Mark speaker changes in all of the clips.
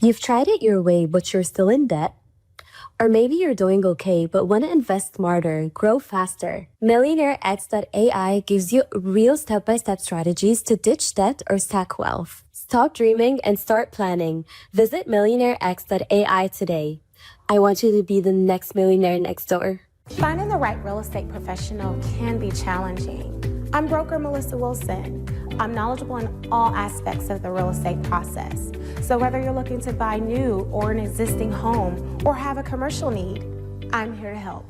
Speaker 1: You've tried it your way, but you're still in debt. Or maybe you're doing okay, but want to invest smarter, grow faster. MillionaireX.ai gives you real step-by-step strategies to ditch debt or stack wealth. Stop dreaming and start planning. Visit MillionaireX.ai today. I want you to be the next millionaire next door.
Speaker 2: Finding the right real estate professional can be challenging. I'm broker Melissa Wilson. I'm knowledgeable in all aspects of the real estate process. So whether you're looking to buy new or an existing home or have a commercial need, I'm here to help.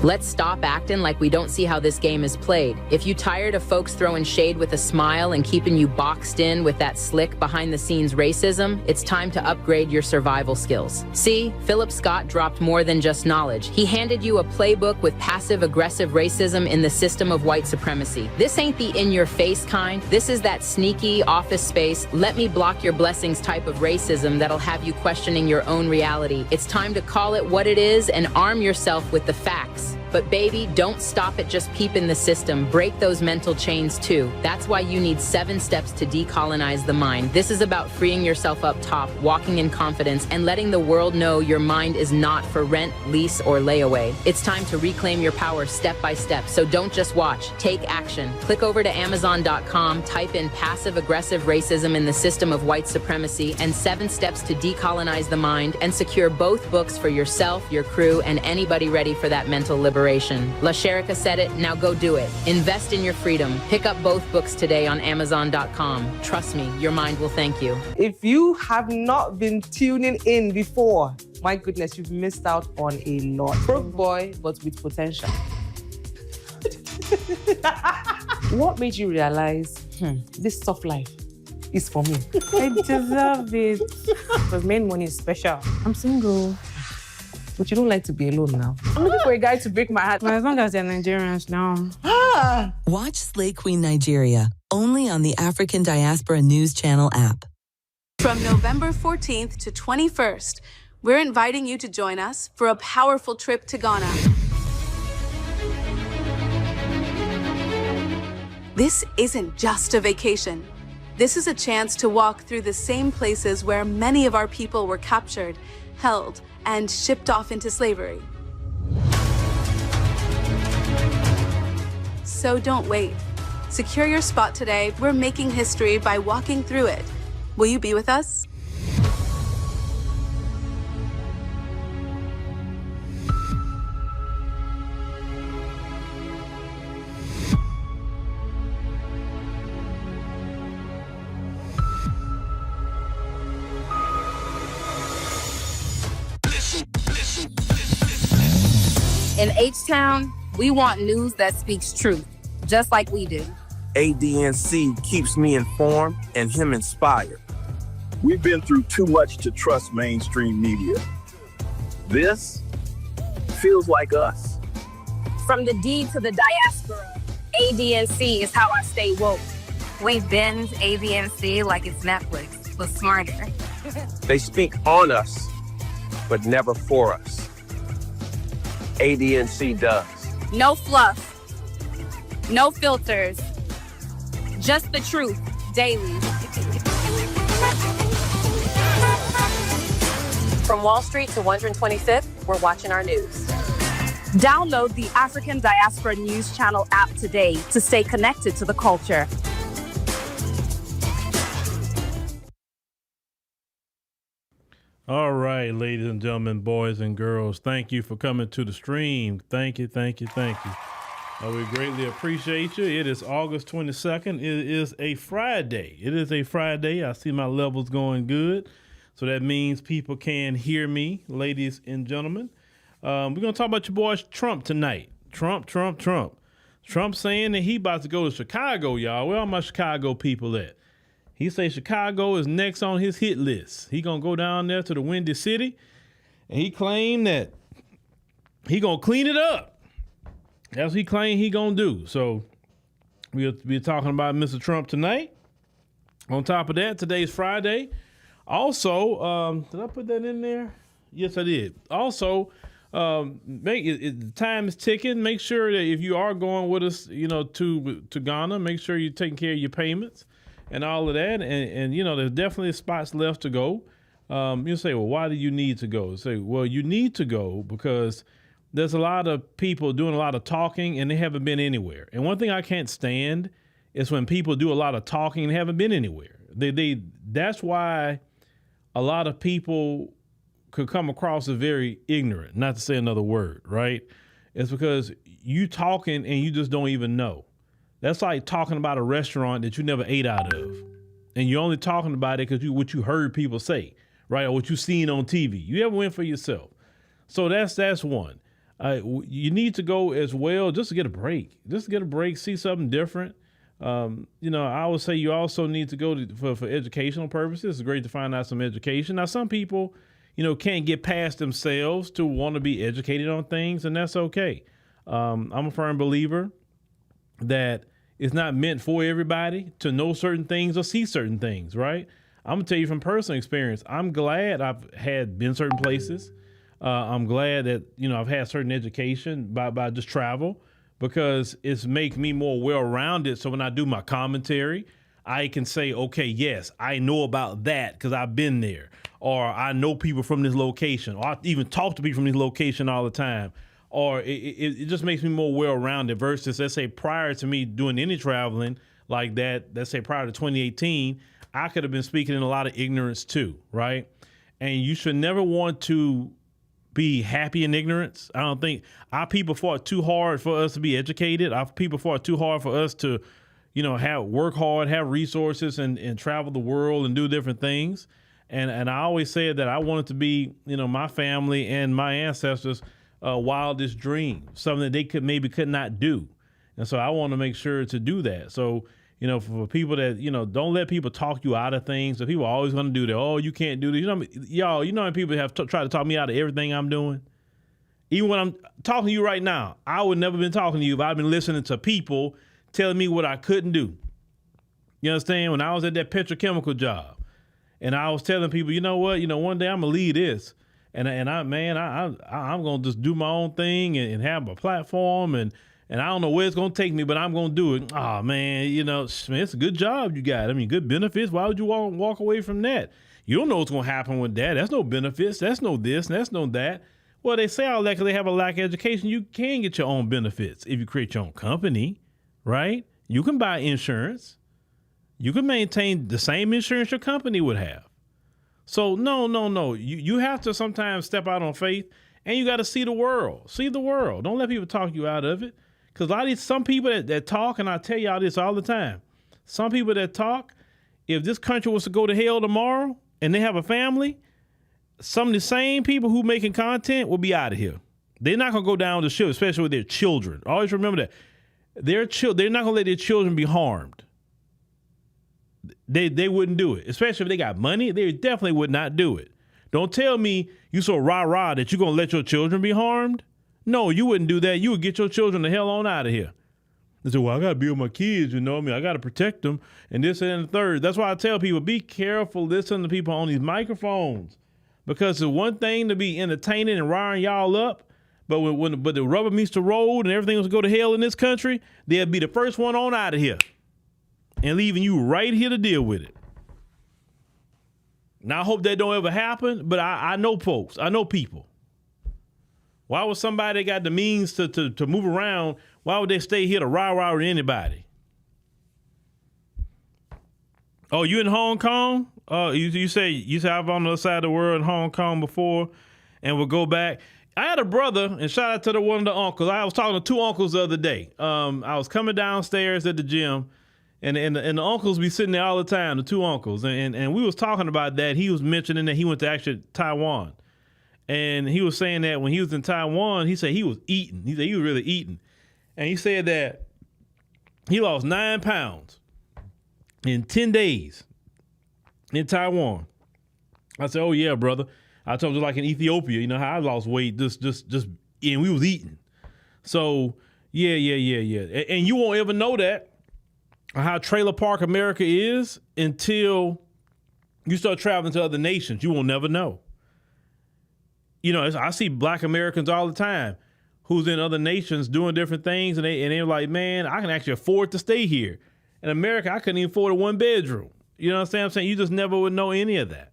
Speaker 3: Let's stop acting like we don't see how this game is played. If you tired of folks throwing shade with a smile and keeping you boxed in with that slick behind-the-scenes racism, it's time to upgrade your survival skills. See, Phillip Scott dropped more than just knowledge. He handed you a playbook with passive-aggressive racism in the system of white supremacy. This ain't the in-your-face kind. This is that sneaky, office space, let-me-block-your-blessings type of racism that'll have you questioning your own reality. It's time to call it what it is and arm yourself with the facts. But baby, don't stop at just peeping the system. Break those mental chains too. That's why you need 7 steps to decolonize the mind. This is about freeing yourself up top, walking in confidence, and letting the world know your mind is not for rent, lease, or layaway. It's time to reclaim your power step by step. So don't just watch, take action. Click over to Amazon.com, type in passive-aggressive racism in the system of white supremacy and 7 steps to decolonize the mind, and secure both books for yourself, your crew, and anybody ready for that mental liberation. La Sherika said it, now go do it. Invest in your freedom. Pick up both books today on Amazon.com. Trust me, your mind will thank you.
Speaker 4: If you have not been tuning in before, my goodness, you've missed out on a lot. Broke boy, but with potential. What made you realize, this soft life is for me?
Speaker 5: I deserve it. Because main money is special. I'm single.
Speaker 4: But you don't like to be alone now.
Speaker 5: I'm looking for a guy to break my heart. Well, as long as they're Nigerians now.
Speaker 6: Watch Slay Queen Nigeria, only on the African Diaspora News Channel app.
Speaker 7: From November 14th to 21st, we're inviting you to join us for a powerful trip to Ghana. This isn't just a vacation. This is a chance to walk through the same places where many of our people were captured, held, and shipped off into slavery. So don't wait. Secure your spot today. We're making history by walking through it. Will you be with us?
Speaker 8: In H-Town, we want news that speaks truth, just like we do.
Speaker 9: ADNC keeps me informed and him inspired.
Speaker 10: We've been through too much to trust mainstream media. This feels like us.
Speaker 8: From the D to the diaspora, ADNC is how I stay woke. We binge ADNC like it's Netflix, but smarter.
Speaker 9: They speak on us, but never for us. ADNC does.
Speaker 8: No fluff, no filters, just the truth, daily.
Speaker 11: From Wall Street to 125th, we're watching our news.
Speaker 12: Download the African Diaspora News Channel app today to stay connected to the culture.
Speaker 13: All right, ladies and gentlemen, boys and girls, thank you for coming to the stream. Thank you, thank you, thank you. We greatly appreciate you. It is August 22nd. It is a Friday. It is a Friday. I see my levels going good. So that means people can hear me, ladies and gentlemen. We're going to talk about your boy Trump tonight. Trump. Trump saying that he about to go to Chicago, y'all. Where are my Chicago people at? He say Chicago is next on his hit list. He gonna go down there to the Windy City, and he claimed that he gonna clean it up. That's what he claimed he gonna do. So we'll be talking about Mr. Trump tonight. On top of that, today's Friday. Also, did I put that in there? Yes, I did. Also, the time is ticking. Make sure that if you are going with us, to Ghana, make sure you're taking care of your payments and all of that. And there's definitely spots left to go. You say, well, why do you need to go? Say, well, you need to go because there's a lot of people doing a lot of talking and they haven't been anywhere. And one thing I can't stand is when people do a lot of talking and haven't been anywhere. That's why a lot of people could come across as very ignorant, not to say another word, right? It's because you talking and you just don't even know. That's like talking about a restaurant that you never ate out of. And you're only talking about it because what you heard people say, right? Or what you seen on TV. You never went for yourself. So that's one. You need to go as well just to get a break. Just to get a break, see something different. I would say you also need to go for educational purposes. It's great to find out some education. Now, some people, can't get past themselves to want to be educated on things, and that's okay. I'm a firm believer that it's not meant for everybody to know certain things or see certain things, right? I'm going to tell you from personal experience, I'm glad I've been certain places. I'm glad that, I've had certain education by just travel, because it's make me more well-rounded. So when I do my commentary, I can say, okay, yes, I know about that because I've been there, or I know people from this location, or I even talk to people from this location all the time, or it just makes me more well-rounded versus, let's say, prior to me doing any traveling like that, let's say prior to 2018, I could have been speaking in a lot of ignorance too, right? And you should never want to be happy in ignorance. I don't think our people fought too hard for us to be educated. Our people fought too hard for us to, work hard, have resources and travel the world and do different things. And I always said that I wanted to be, my family and my ancestors' wildest dream, something that they could not do. And so I want to make sure to do that. So, for people that, don't let people talk you out of things. So people are always going to do that. Oh, you can't do this. Y'all, how many people have tried to talk me out of everything I'm doing? Even when I'm talking to you right now, I would never been talking to you if I'd been listening to people telling me what I couldn't do. You understand? When I was at that petrochemical job and I was telling people, you know what, one day I'm going to leave this. And I'm going to just do my own thing and have a platform and I don't know where it's going to take me, but I'm going to do it. Oh, man, it's a good job you got. I mean, good benefits. Why would you walk away from that? You don't know what's going to happen with that. That's no benefits. That's no this. That's no that. Well, they say all that because they have a lack of education. You can get your own benefits if you create your own company, right? You can buy insurance. You can maintain the same insurance your company would have. So, no. You have to sometimes step out on faith, and you got to see the world. See the world. Don't let people talk you out of it. Because a lot of some people that talk, and I tell y'all this all the time, some people that talk, if this country was to go to hell tomorrow and they have a family, some of the same people who making content will be out of here. They're not going to go down the ship, especially with their children. Always remember that. They're not going to let their children be harmed. They wouldn't do it, especially if they got money. They definitely would not do it. Don't tell me you so rah-rah that you're going to let your children be harmed. No, you wouldn't do that. You would get your children the hell on out of here. They say, well, I got to be with my kids, I got to protect them and this and the third. That's why I tell people, be careful listening to people on these microphones, because it's one thing to be entertaining and riling y'all up, but when the rubber meets the road and everything was to go to hell in this country, they'll be the first one on out of here and leaving you right here to deal with it. Now, I hope that don't ever happen, but I know folks. I know people. Why would somebody that got the means to move around, why would they stay here to rah-rah with anybody? Oh, you in Hong Kong? You say I've on the other side of the world in Hong Kong before and we'll go back. I had a brother, and shout out to one of the uncles. I was talking to two uncles the other day. I was coming downstairs at the gym, and the uncles be sitting there all the time, the two uncles. And we was talking about that. He was mentioning that he went to actually Taiwan. And he was saying that when he was in Taiwan, he said he was eating. He said he was really eating. And he said that he lost 9 pounds in 10 days. in Taiwan. I said, oh yeah, brother. I told you like in Ethiopia, you know how I lost weight just and we was eating. So yeah. And you won't ever know that, how trailer park America is, until you start traveling to other nations. You will never know. You know, I see Black Americans all the time who's in other nations doing different things, and they're like, man, I can actually afford to stay here. In America, I couldn't even afford a 1-bedroom. You know what I'm saying? You just never would know any of that.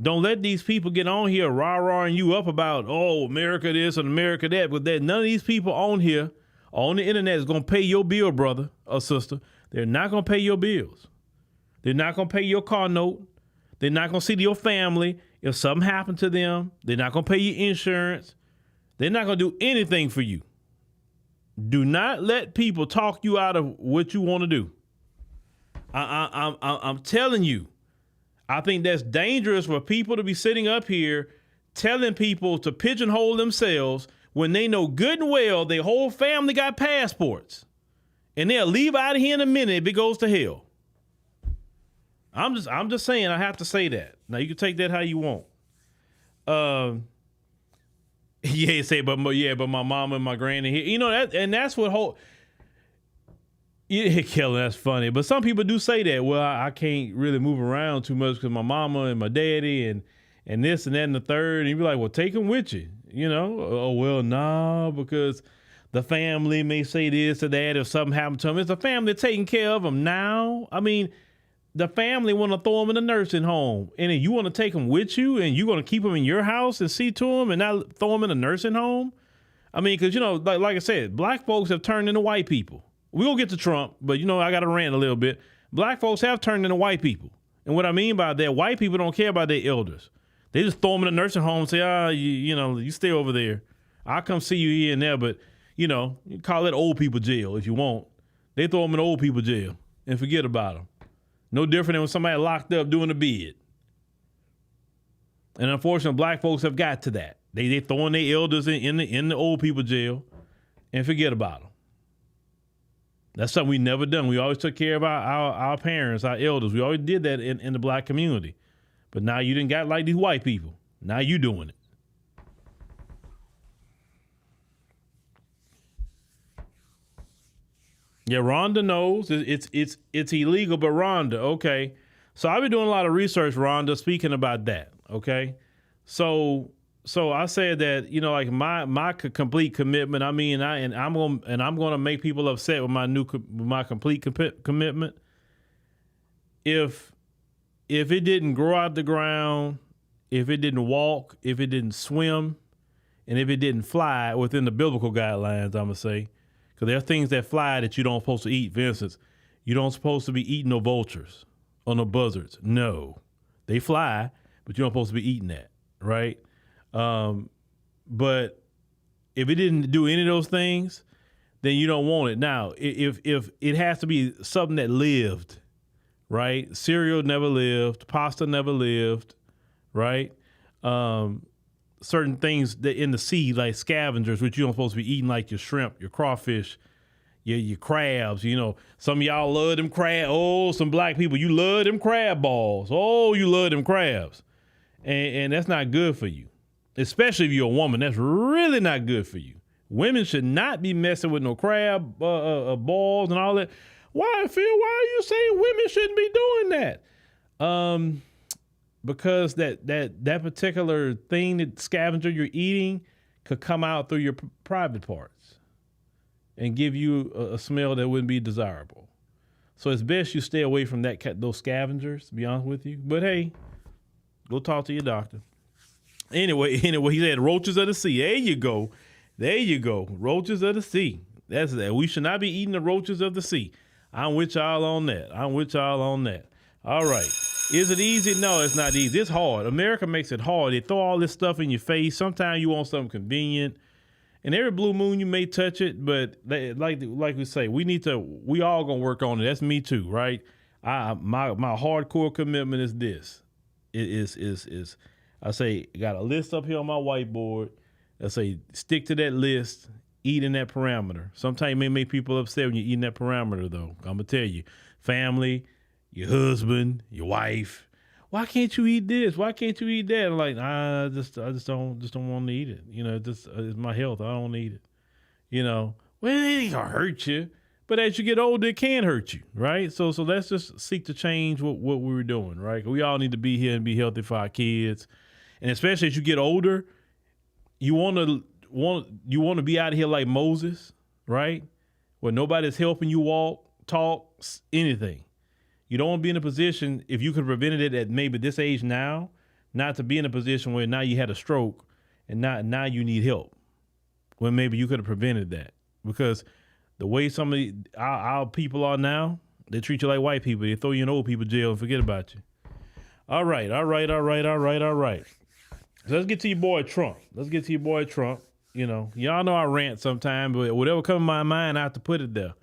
Speaker 13: Don't let these people get on here rah-rahing you up about, oh, America this and America that, but none of these people on here on the internet is going to pay your bill, brother or sister. They're not going to pay your bills. They're not going to pay your car note. They're not going to see your family if something happened to them. They're not going to pay your insurance. They're not going to do anything for you. Do not let people talk you out of what you want to do. I'm telling you, I think that's dangerous for people to be sitting up here telling people to pigeonhole themselves when they know good and well their whole family got passports. And they'll leave out of here in a minute if it goes to hell. I'm just saying, I have to say that. Now you can take that how you want. But my mama and my granny here. You know that, and that's what whole. Yeah, Kelly, that's funny. But some people do say that. Well, I can't really move around too much because my mama and my daddy and this and that and the third. And you be like, well, take them with you. You know? Oh, well, nah, because the family may say this or that if something happened to them. It's a family taking care of them now. I mean, the family want to throw them in a nursing home. And then you want to take them with you and you're going to keep them in your house and see to them and not throw them in a nursing home? I mean, because, you know, like I said, black folks have turned into white people. We'll get to Trump, but, you know, I got to rant a little bit. Black folks have turned into white people. And what I mean by that, white people don't care about their elders. They just throw them in a nursing home and say, you stay over there. I'll come see you here and there, but, you know, you call it old people jail if you want. They throw them in old people jail and forget about them. No different than when somebody locked up doing a bid. And unfortunately, black folks have got to that. They throwing their elders in the old people jail and forget about them. That's something we never done. We always took care of our parents, our elders. We always did that in the black community. But now you didn't got like these white people. Now you doing it. Yeah, Rhonda knows it's illegal, but Rhonda, okay. So I've been doing a lot of research, Rhonda, speaking about that, okay. So I said that, you know, like my complete commitment. I mean, I'm gonna make people upset with my complete commitment. If it didn't grow out the ground, if it didn't walk, if it didn't swim, and if it didn't fly within the biblical guidelines, I'm gonna say. Because there are things that fly that you don't supposed to eat. For instance, you don't supposed to be eating no vultures or no buzzards. No, they fly, but you don't supposed to be eating that, right? But if it didn't do any of those things, then you don't want it. Now, if it has to be something that lived, right? Cereal never lived, pasta never lived, right? Certain things that in the sea, like scavengers, which you don't supposed to be eating, like your shrimp, your crawfish, your crabs. You know, some of y'all love them crab. Oh, some black people, you love them crab balls. Oh, you love them crabs. And that's not good for you. Especially if you're a woman, that's really not good for you. Women should not be messing with no crab balls and all that. Why, Phil? Why are you saying women shouldn't be doing that? Because that particular thing, that scavenger you're eating, could come out through your private parts and give you a smell that wouldn't be desirable. So it's best you stay away from those scavengers, to be honest with you. But hey, go talk to your doctor. Anyway, he said roaches of the sea. There you go. Roaches of the sea. That's that. We should not be eating the roaches of the sea. I'm with y'all on that. All right. Is it easy? No, it's not easy. It's hard. America makes it hard. They throw all this stuff in your face. Sometimes you want something convenient. And every blue moon you may touch it, but like we say, we all gonna work on it. That's me too, right? My hardcore commitment is this. It is I say, got a list up here on my whiteboard. I say, stick to that list, eat in that parameter. Sometimes it may make people upset when you're eating that parameter, though. I'm going to tell you, family, your husband, your wife, why can't you eat this? Why can't you eat that? I'm like, I just don't want to eat it. You know, it's my health. I don't eat it. You know, well, it ain't gonna hurt you. But as you get older, it can hurt you, right? So let's just seek to change what we were doing, right? We all need to be here and be healthy for our kids. And especially as you get older, you want to be out of here like Moses, right? Where nobody's helping you walk, talk, anything. You don't want to be in a position, if you could have prevented it at maybe this age now, not to be in a position where now you had a stroke and now you need help. When maybe you could have prevented that. Because the way some of our people are now, they treat you like white people. They throw you in old people jail and forget about you. All right. So let's get to your boy Trump. You know, y'all know I rant sometimes, but whatever comes to my mind, I have to put it there.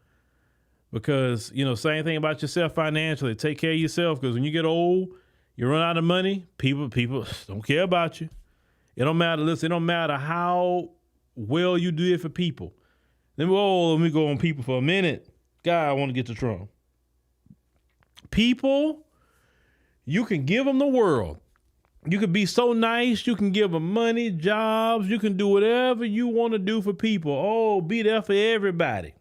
Speaker 13: Because, you know, same thing about yourself financially. Take care of yourself, because when you get old, you run out of money, people don't care about you. It don't matter. Listen, it don't matter how well you do it for people. Let me go on people for a minute. God, I want to get to Trump. People, you can give them the world. You can be so nice. You can give them money, jobs. You can do whatever you want to do for people. Oh, be there for everybody.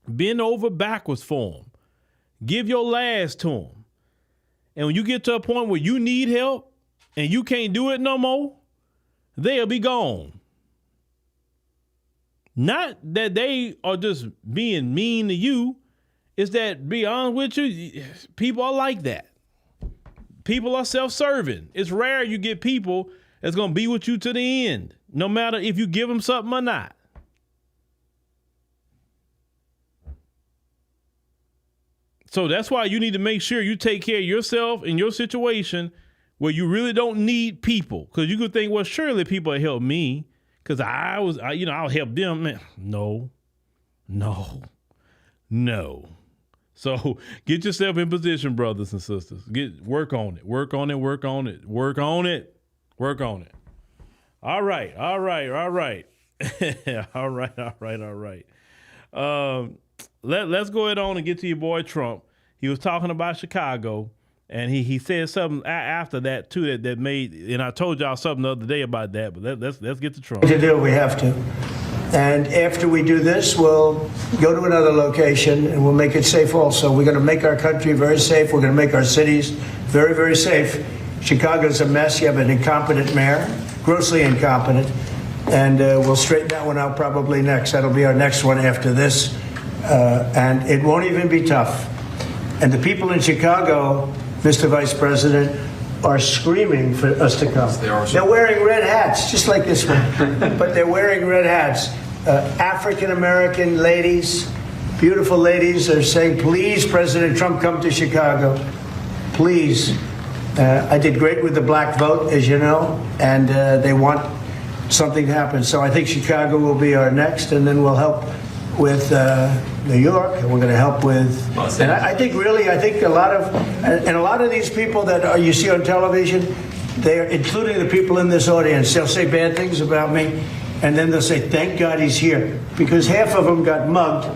Speaker 13: Bend over backwards for them. Give your last to them. And when you get to a point where you need help and you can't do it no more, they'll be gone. Not that they are just being mean to you. It's that, be honest with you, people are like that. People are self-serving. It's rare you get people that's going to be with you to the end, no matter if you give them something or not. So that's why you need to make sure you take care of yourself in your situation where you really don't need people. Because you could think, well, surely people will help me because I'll help them. Man, no. So get yourself in position, brothers and sisters. Work on it. All right. Let's go ahead on and get to your boy Trump. He was talking about Chicago, and he said something after that too that made. And I told y'all something the other day about that. But let's get to Trump.
Speaker 14: To do, we have to. And after we do this, we'll go to another location and we'll make it safe also. We're going to make our country very safe. We're going to make our cities very, very safe. Chicago's a mess. You have an incompetent mayor, grossly incompetent. And we'll straighten that one out probably next. That'll be our next one after this. And it won't even be tough. And the people in Chicago, Mr. Vice President, are screaming for us to come. They're wearing red hats, just like this one. But they're wearing red hats. African-American ladies, beautiful ladies, are saying, please, President Trump, come to Chicago. Please. I did great with the black vote, as you know, and they want something to happen. So I think Chicago will be our next, and then we'll help with New York, and we're going to help with. And I think a lot of these people that you see on television, they're including the people in this audience. They'll say bad things about me, and then they'll say, "Thank God he's here," because half of them got mugged.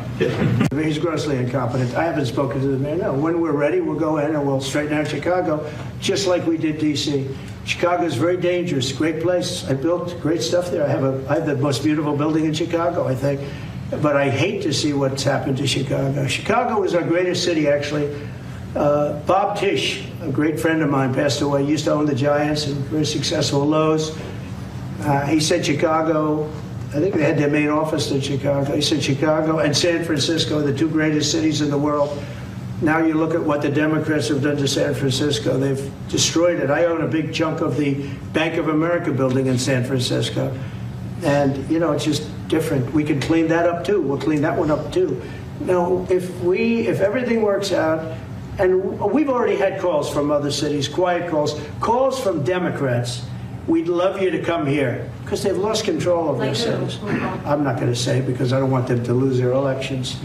Speaker 14: He's grossly incompetent. I haven't spoken to the man. No, when we're ready, we'll go in and we'll straighten out Chicago, just like we did D.C. Chicago is very dangerous. Great place. I built great stuff there. I have the most beautiful building in Chicago, I think. But I hate to see what's happened to Chicago. Chicago was our greatest city, actually. Bob Tisch, a great friend of mine, passed away. He used to own the Giants and very successful Lowe's. He said Chicago, I think they had their main office in Chicago. He said Chicago and San Francisco, the two greatest cities in the world. Now you look at what the Democrats have done to San Francisco. They've destroyed it. I own a big chunk of the Bank of America building in San Francisco. And, it's just different. We can clean that up, too. We'll clean that one up, too. Now, if everything works out, and we've already had calls from other cities, quiet calls from Democrats, we'd love you to come here, because they've lost control of their cities. I'm not going to say, because I don't want them to lose their elections.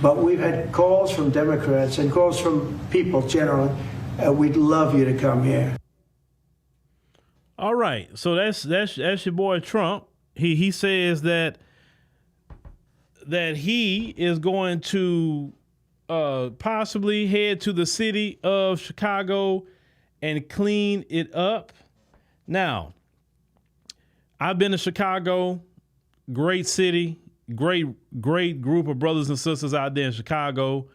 Speaker 14: But we've had calls from Democrats and calls from people generally. We'd love you to come here.
Speaker 13: All right. So that's your boy Trump. He says that he is going to possibly head to the city of Chicago and clean it up. Now, I've been to Chicago, great city, great group of brothers and sisters out there in Chicago.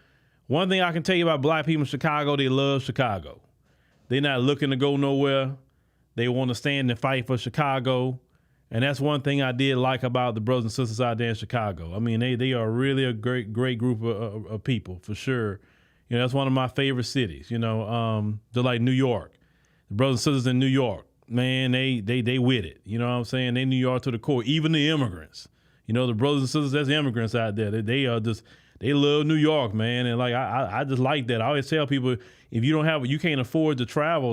Speaker 13: One thing I can tell you about black people in Chicago, they love Chicago. They're not looking to go nowhere. They want to stand and fight for Chicago. And that's one thing I did like about the brothers and sisters out there in Chicago. I mean, they are really a great group of people, for sure. You know, that's one of my favorite cities, you know, they're like New York. The brothers and sisters in New York, man, they with it. You know what I'm saying? They New York to the core, even the immigrants. You know, the brothers and sisters, that's immigrants out there. They love New York, man. And like, I just like that. I always tell people, if you can't afford to travel,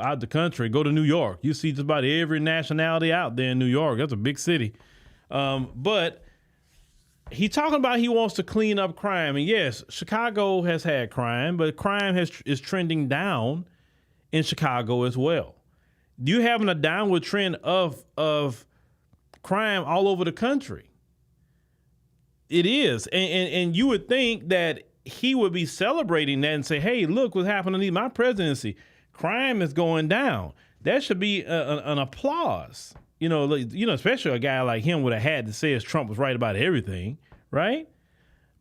Speaker 13: out the country, go to New York. You see just about every nationality out there in New York. That's a big city. But he's talking about he wants to clean up crime. And yes, Chicago has had crime, but crime is trending down in Chicago as well. You're having a downward trend of crime all over the country. It is. And you would think that he would be celebrating that and say, hey, look what's happening in my presidency. Crime is going down. That should be an applause. You know, especially a guy like him with a hat that says Trump was right about everything, right?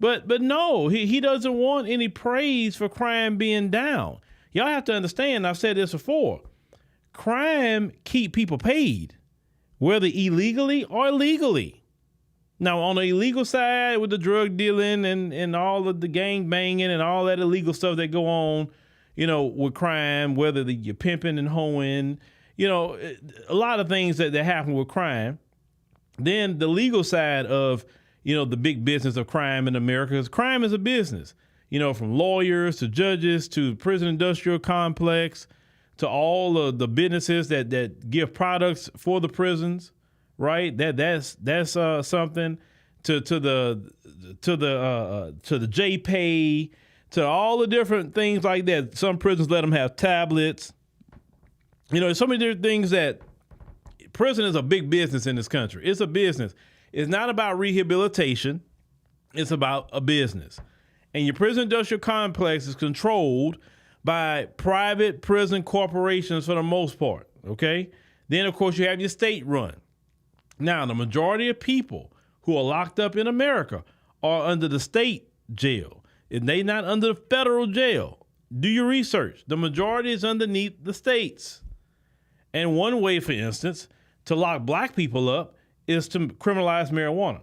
Speaker 13: But no, he doesn't want any praise for crime being down. Y'all have to understand, I've said this before, crime keep people paid, whether illegally or legally. Now, on the illegal side with the drug dealing and all of the gang banging and all that illegal stuff that go on, you know, with crime, whether you're pimping and hoeing, you know, a lot of things that happen with crime. Then the legal side of, you know, the big business of crime in America, because crime is a business, you know, from lawyers to judges to prison industrial complex to all of the businesses that give products for the prisons. Right, that's something to the J-Pay, to all the different things like that. Some prisons let them have tablets. You know, so many different things that prison is a big business in this country. It's a business. It's not about rehabilitation. It's about a business. And your prison industrial complex is controlled by private prison corporations for the most part. Okay. Then of course you have your state run. Now, the majority of people who are locked up in America are under the state jail. And they not under the federal jail. Do your research. The majority is underneath the states. And one way, for instance, to lock black people up is to criminalize marijuana.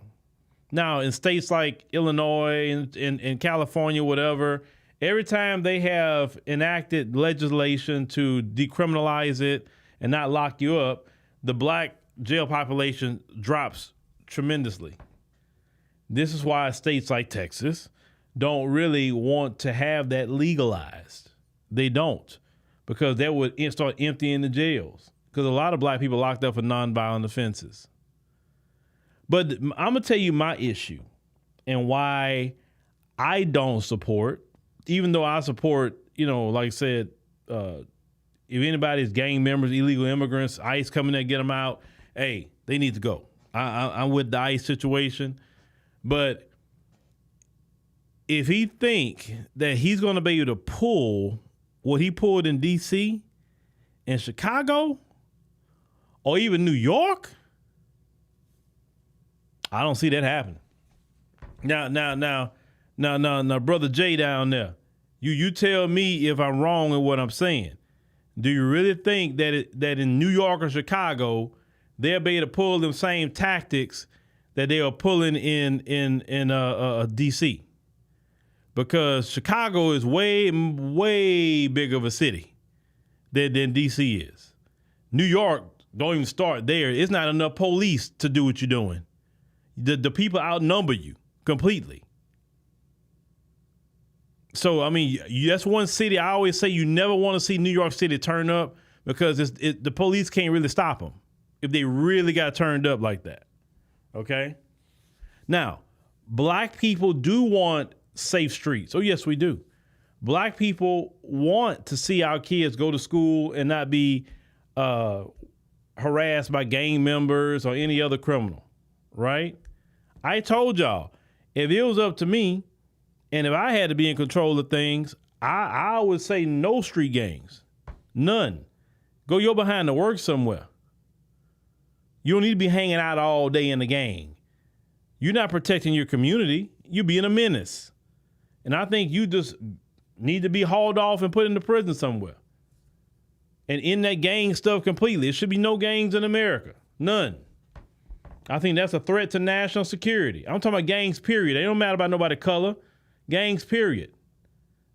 Speaker 13: Now, in states like Illinois and California, whatever, every time they have enacted legislation to decriminalize it and not lock you up, the black jail population drops tremendously. This is why states like Texas don't really want to have that legalized. They don't, because that would start emptying the jails, because a lot of black people locked up for nonviolent offenses. But I'm going to tell you my issue and why I don't support, even though I support, you know, like I said, if anybody's gang members, illegal immigrants, ICE coming there, get them out, hey, they need to go. I'm with the ICE situation. But if he think that he's going to be able to pull what he pulled in D.C. and Chicago or even New York, I don't see that happening. Now, Brother Jay down there, you tell me if I'm wrong in what I'm saying. Do you really think that in New York or Chicago, they'll be able to pull them same tactics that they are pulling in D.C.? Because Chicago is way bigger of a city than D.C. is. New York, don't even start there. It's not enough police to do what you're doing. The people outnumber you completely. So, I mean, that's one city I always say you never want to see New York City turn up, because the police can't really stop them if they really got turned up like that. Okay? Now, black people do want safe streets. Oh, yes, we do. Black people want to see our kids go to school and not be harassed by gang members or any other criminal, right? I told y'all, if it was up to me and if I had to be in control of things, I would say no street gangs. None. Go your behind to work somewhere. You don't need to be hanging out all day in the gang. You're not protecting your community. You're being a menace. And I think you just need to be hauled off and put into prison somewhere. And end that gang stuff completely. There should be no gangs in America. None. I think that's a threat to national security. I'm talking about gangs, period. It don't matter about nobody color. Gangs, period.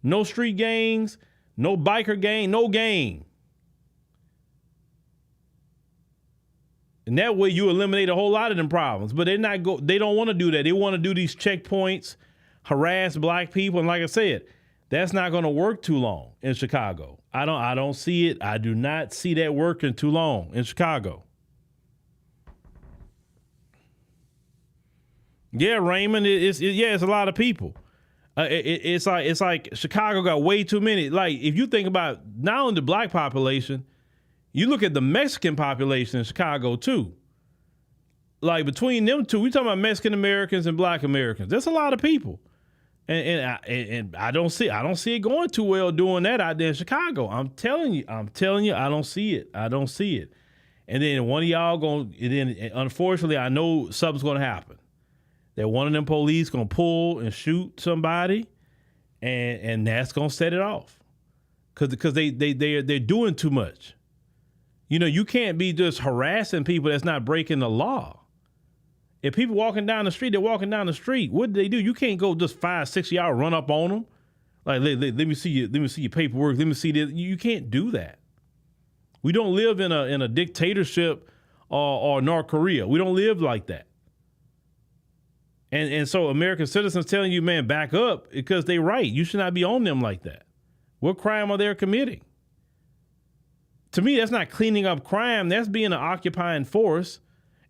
Speaker 13: No street gangs, no biker gang, no gang. And that way you eliminate a whole lot of them problems. But they don't want to do that. They want to do these checkpoints, harass black people. And like I said, that's not going to work too long in Chicago. I don't see it. I do not see that working too long in Chicago. Yeah, Raymond, it's a lot of people. It's like Chicago got way too many. Like, if you think about not only the black population, you look at the Mexican population in Chicago too. Like, between them two, we talking about Mexican Americans and black Americans. That's a lot of people. And I don't see it going too well doing that out there in Chicago. I'm telling you, I don't see it. And then one of y'all unfortunately, I know something's going to happen. That one of them police going to pull and shoot somebody, and that's going to set it off. Because they're doing too much. You know, you can't be just harassing people that's not breaking the law. If people walking down the street, they're walking down the street. What do? You can't go just 5-6 y'all run up on them. Like, let me see your paperwork. Let me see this. You can't do that. We don't live in a dictatorship or North Korea. We don't live like that. And so American citizens telling you, man, back up, because they right. You should not be on them like that. What crime are they committing? To me, that's not cleaning up crime. That's being an occupying force.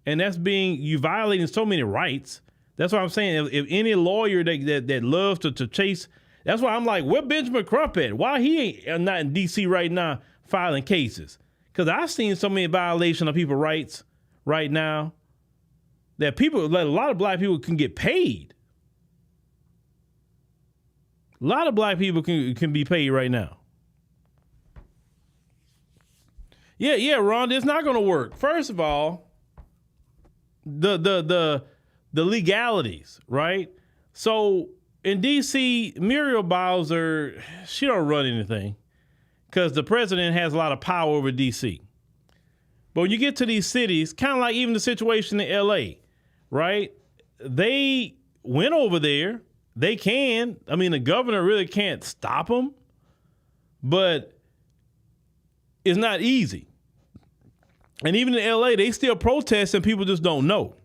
Speaker 13: And that's you violating so many rights. That's what I'm saying. If any lawyer that loves to chase, that's why I'm like, where Benjamin Crump at? Why he ain't not in D.C. right now filing cases? Because I've seen so many violations of people's rights right now that a lot of black people can get paid. A lot of black people can be paid right now. Yeah, Ron, it's not going to work. First of all, the legalities, right? So in D.C., Muriel Bowser, she don't run anything because the president has a lot of power over D.C. But when you get to these cities, kind of like even the situation in L.A., right? They went over there. They can. I mean, the governor really can't stop them, but it's not easy. And even in L.A., they still protest, and people just don't know.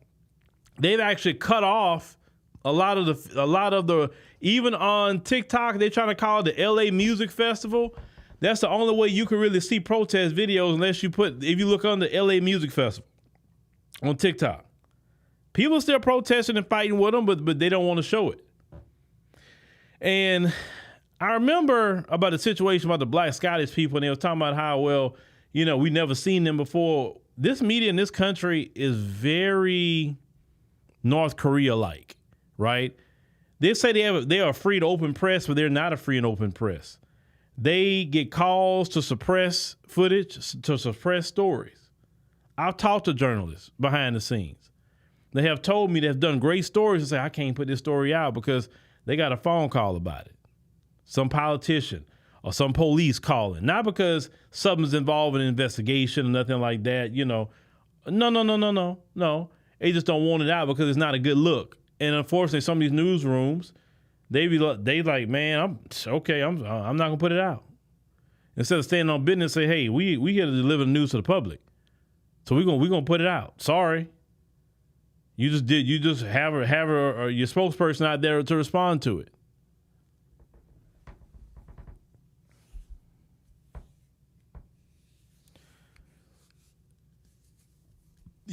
Speaker 13: They've actually cut off a lot of the even on TikTok, they're trying to call it the L.A. Music Festival. That's the only way you can really see protest videos if you look on the L.A. Music Festival on TikTok. People are still protesting and fighting with them, but they don't want to show it. And I remember about the situation about the Black Scottish people, and they were talking about how, well, you know, we never seen them before. This media in this country is very North Korea-like, right? They say they are a free and open press, but they're not a free and open press. They get calls to suppress footage, to suppress stories. I've talked to journalists behind the scenes. They have told me they've done great stories and say, I can't put this story out because they got a phone call about it. Some politician or some police calling, not because something's involved in an investigation or nothing like that, you know. No. They just don't want it out because it's not a good look. And unfortunately, some of these newsrooms, they like, man, I'm not gonna put it out. Instead of staying on business, say, hey, we here to deliver the news to the public, so we're gonna put it out. Sorry, you just have your spokesperson out there to respond to it.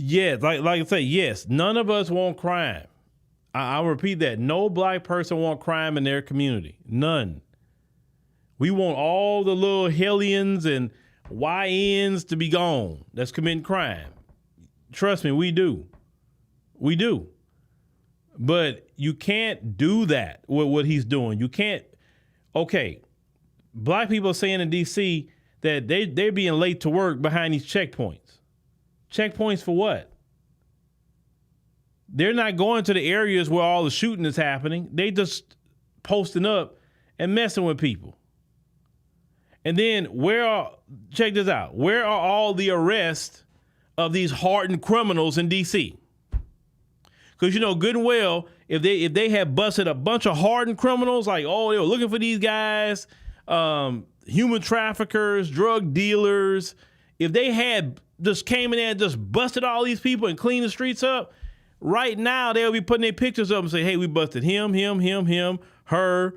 Speaker 13: Yeah, like I say, yes, none of us want crime. I'll repeat that. No black person want crime in their community. None. We want all the little hellions and YNs to be gone that's committing crime. Trust me, we do. We do. But you can't do that with what he's doing. You can't. Okay, black people are saying in D.C., that they're being late to work behind these checkpoints. Checkpoints for what? They're not going to the areas where all the shooting is happening. They just posting up and messing with people. And then check this out, where are all the arrests of these hardened criminals in D.C.? Because you know good and well, if they had busted a bunch of hardened criminals, like, oh, they were looking for these guys, human traffickers, drug dealers, if they had just came in there and just busted all these people and cleaned the streets up, right now they'll be putting their pictures up and say, hey, we busted him, her,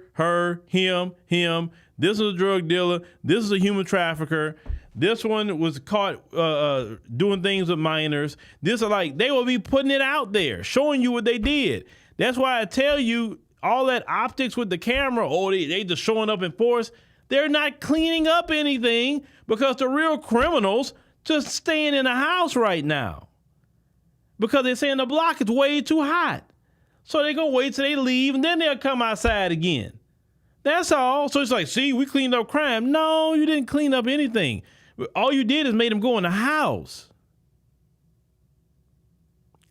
Speaker 13: him. This is a drug dealer. This is a human trafficker. This one was caught doing things with minors. They will be putting it out there, showing you what they did. That's why I tell you, all that optics with the camera, they just showing up in force. They're not cleaning up anything because the real criminals just staying in the house right now. Because they're saying the block is way too hot. So they're going to wait till they leave and then they'll come outside again. That's all. So it's like, see, we cleaned up crime. No, you didn't clean up anything. All you did is made them go in the house.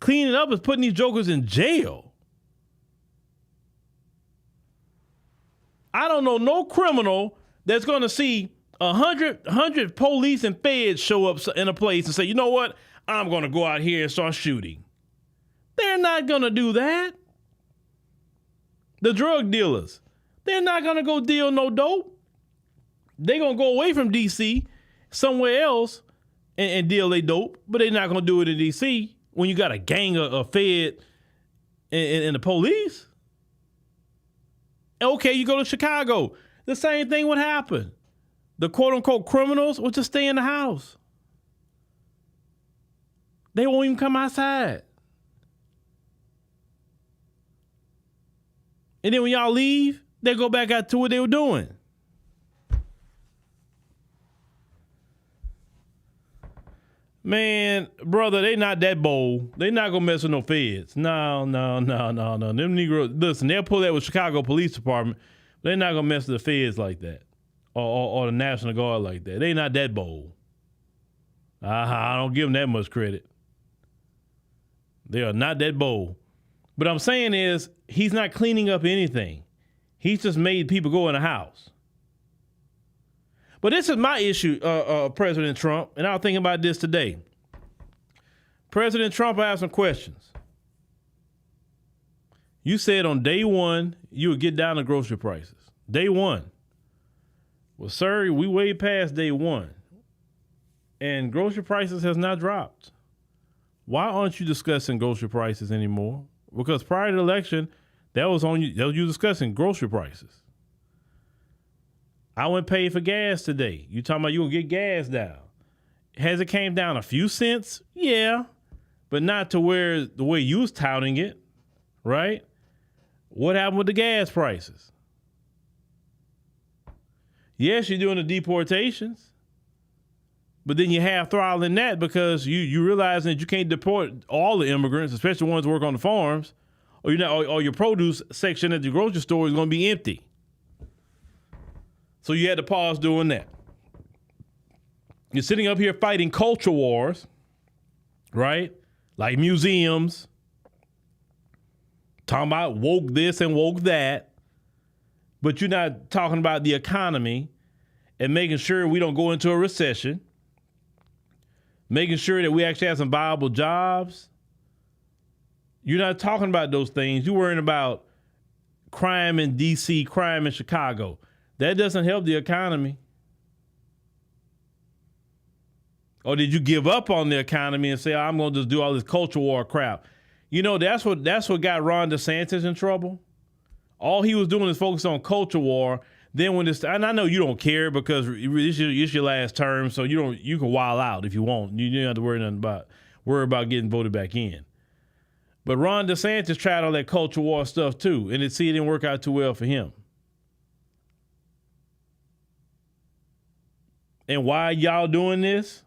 Speaker 13: Cleaning up is putting these jokers in jail. I don't know no criminal that's going to see 100 police and feds show up in a place and say, you know what? I'm going to go out here and start shooting. They're not going to do that. The drug dealers, they're not going to go deal no dope. They're going to go away from D.C. somewhere else and deal they dope, but they're not going to do it in D.C. when you got a gang of fed and the police. Okay, you go to Chicago. The same thing would happen. The quote-unquote criminals would just stay in the house. They won't even come outside. And then when y'all leave, they go back out to what they were doing. Man, brother, they not that bold. They not gonna mess with no feds. No. Them Negroes, listen, they'll pull that with Chicago Police Department. They're not gonna mess with the feds like that, or the National Guard like that. They not that bold. I don't give them that much credit. They are not that bold. But I'm saying is, he's not cleaning up anything. He's just made people go in the house. But this is my issue, President Trump, and I was thinking about this today. President Trump, I have some questions. You said on day one, you would get down to grocery prices. Day one. Well, sir, we way past day one. And grocery prices has not dropped. Why aren't you discussing grocery prices anymore? Because prior to the election, that was you discussing grocery prices. I went pay for gas today. You talking about you gonna get gas down. Has it came down a few cents? Yeah, but not to the way you was touting it, right? What happened with the gas prices? Yes, you're doing the deportations, but then you half throttling that because you realize that you can't deport all the immigrants, especially the ones who work on the farms, or or your produce section at the grocery store is going to be empty. So you had to pause doing that. You're sitting up here fighting culture wars, right? Like museums, talking about woke this and woke that, but you're not talking about the economy and making sure we don't go into a recession, making sure that we actually have some viable jobs. You're not talking about those things. You're worrying about crime in D.C., crime in Chicago. That doesn't help the economy. Or did you give up on the economy and say, I'm going to just do all this culture war crap? You know, that's what got Ron DeSantis in trouble. All he was doing is focus on culture war. Then when and I know you don't care because it's your last term, so you can wild out if you want. You don't have to worry about getting voted back in. But Ron DeSantis tried all that culture war stuff too, and it didn't work out too well for him. And why are y'all doing this?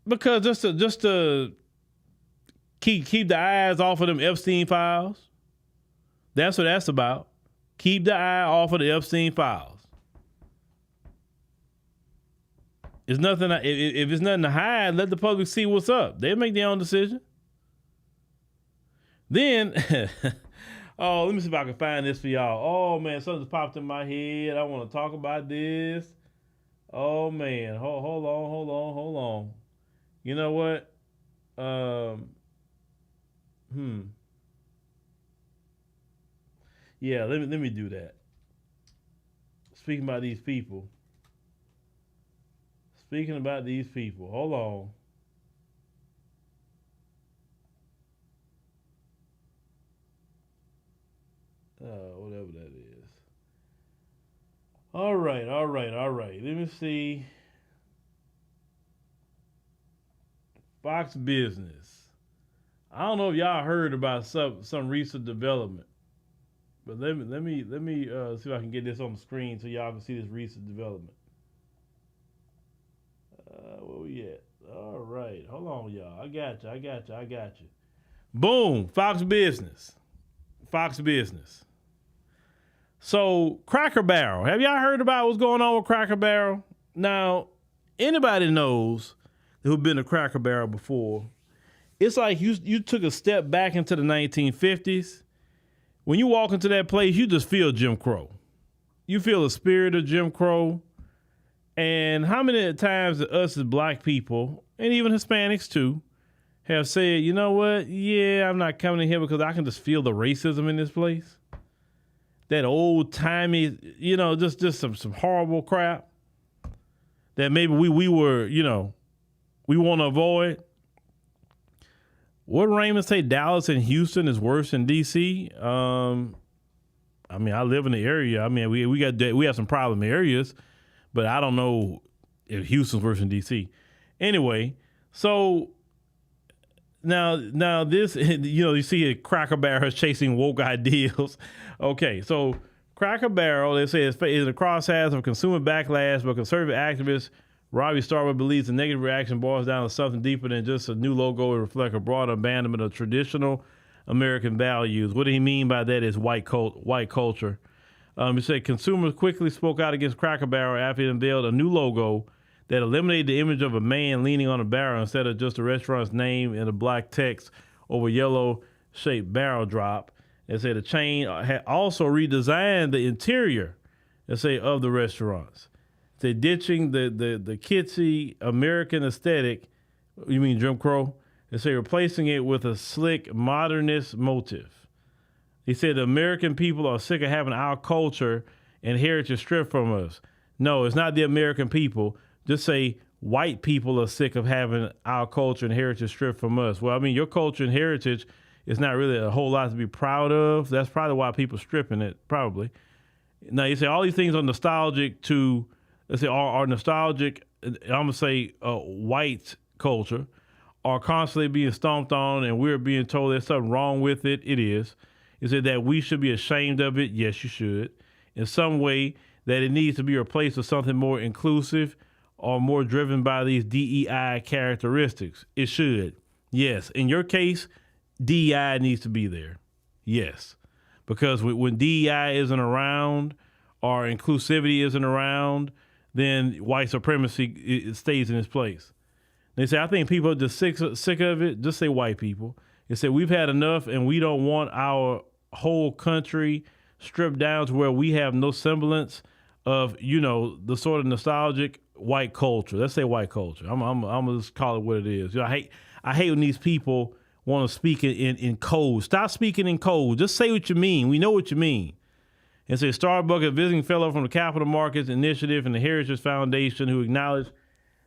Speaker 13: Because just to keep the eyes off of them Epstein files. That's what that's about. Keep the eye off of the Epstein files. It's nothing. If it's nothing to hide, let the public see what's up. They make their own decision. Then, let me see if I can find this for y'all. Oh man, something's popped in my head. I want to talk about this. Oh man, hold on. You know what? Yeah, let me do that. Speaking about these people. Hold on. Whatever that is. All right. Let me see. Fox Business. I don't know if y'all heard about some recent development, but let me see if I can get this on the screen so y'all can see this recent development. Where we at? All right, hold on, y'all. I got you. Boom, Fox Business. So Cracker Barrel. Have y'all heard about what's going on with Cracker Barrel? Now, anybody knows who've been to Cracker Barrel before, it's like you took a step back into the 1950s. When you walk into that place, you just feel Jim Crow. You feel the spirit of Jim Crow. And how many times us as black people, and even Hispanics too, have said, you know what? Yeah, I'm not coming in here because I can just feel the racism in this place. That old timey, just some horrible crap that maybe we were, we want to avoid. What Raymond say? Dallas and Houston is worse than DC. I live in the area. We have some problem areas, but I don't know if Houston's worse than DC. Anyway, so now this, you see Cracker Barrel is chasing woke ideals. Okay, so Cracker Barrel, they say, is in the crosshair of consumer backlash, but conservative activist Robbie Starwood believes the negative reaction boils down to something deeper than just a new logo and reflect a broader abandonment of traditional American values. What do he mean by that is white culture. He said consumers quickly spoke out against Cracker Barrel after it unveiled a new logo that eliminated the image of a man leaning on a barrel instead of just the restaurant's name in a black text over yellow-shaped barrel drop. They say the chain had also redesigned the interior, of the restaurants. They're ditching the kitschy American aesthetic. You mean Jim Crow? They say replacing it with a slick modernist motif. He said the American people are sick of having our culture and heritage stripped from us. No, it's not the American people. Just say white people are sick of having our culture and heritage stripped from us. Well, your culture and heritage is not really a whole lot to be proud of. That's probably why people stripping it, probably. Now, you say all these things are nostalgic to, are nostalgic, I'm going to say white culture, are constantly being stomped on and we're being told there's something wrong with it. It is. Is it that we should be ashamed of it? Yes, you should. In some way that it needs to be replaced with something more inclusive or more driven by these DEI characteristics. It should. Yes. In your case, DEI needs to be there. Yes. Because when DEI isn't around or inclusivity isn't around, then white supremacy it stays in its place. They say, I think people are just sick of it. Just say white people. They say, we've had enough and we don't want our whole country stripped down to where we have no semblance of, the sort of nostalgic white culture. Let's say white culture. I'm gonna just call it what it is. I hate when these people want to speak in code. Stop speaking in code. Just say what you mean. We know what you mean. And say Starbucks, a visiting fellow from the Capital Markets Initiative and the Heritage Foundation, who acknowledged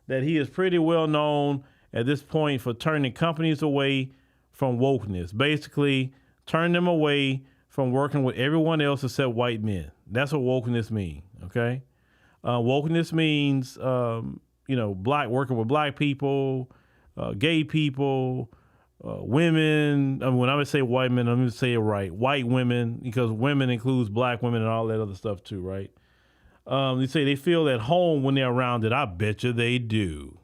Speaker 13: that he is pretty well known at this point for turning companies away from wokeness. Basically, turn them away from working with everyone else except white men. That's what wokeness means, okay? Wokeness means, black working with black people, gay people, women. When I would say white men, I'm going to say it right. White women, because women includes black women and all that other stuff too, right? They say they feel at home when they're around it. I bet you they do.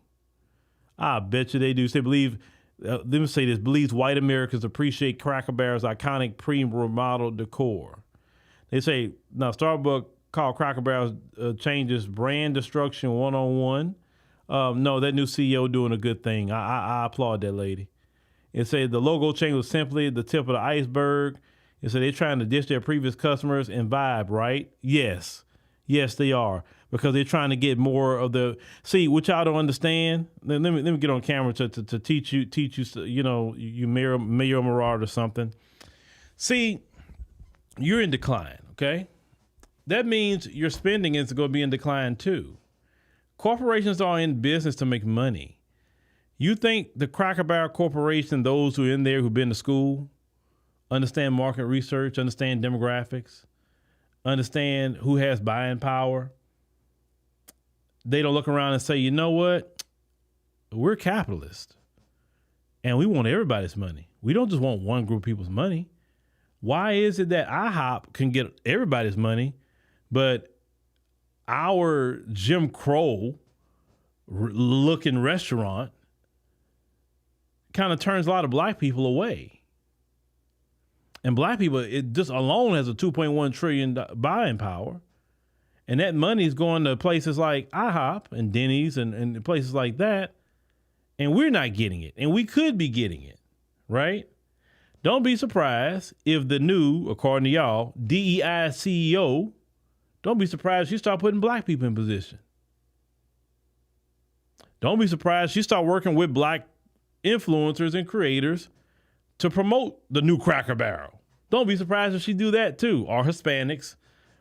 Speaker 13: I bet you they do. So they believe, let me say this, believes white Americans appreciate Cracker Barrel's iconic pre-remodeled decor. They say, now Starbucks called Cracker Barrel's changes brand destruction 101. No, that new CEO doing a good thing. I applaud that lady. It said the logo change was simply the tip of the iceberg. It said they're trying to ditch their previous customers and vibe, right? Yes. Yes, they are. Because they're trying to get more of the, see, what y'all don't understand, let me get on camera to teach you, you know, you Mayor Murad or something. See, you're in decline, okay? That means your spending is going to be in decline too. Corporations are in business to make money. You think the Cracker Barrel Corporation, those who are in there who've been to school, understand market research, understand demographics, understand who has buying power, they don't look around and say, you know what? We're capitalists and we want everybody's money. We don't just want one group of people's money. Why is it that IHOP can get everybody's money, but our Jim Crow looking restaurant kind of turns a lot of black people away? And black people, it just alone has a $2.1 trillion buying power. And that money is going to places like IHOP and Denny's and places like that. And we're not getting it. And we could be getting it, right? Don't be surprised if the new, according to y'all, DEI CEO, don't be surprised she start putting black people in position. Don't be surprised she start working with black influencers and creators to promote the new Cracker Barrel. Don't be surprised if she do that too, or Hispanics,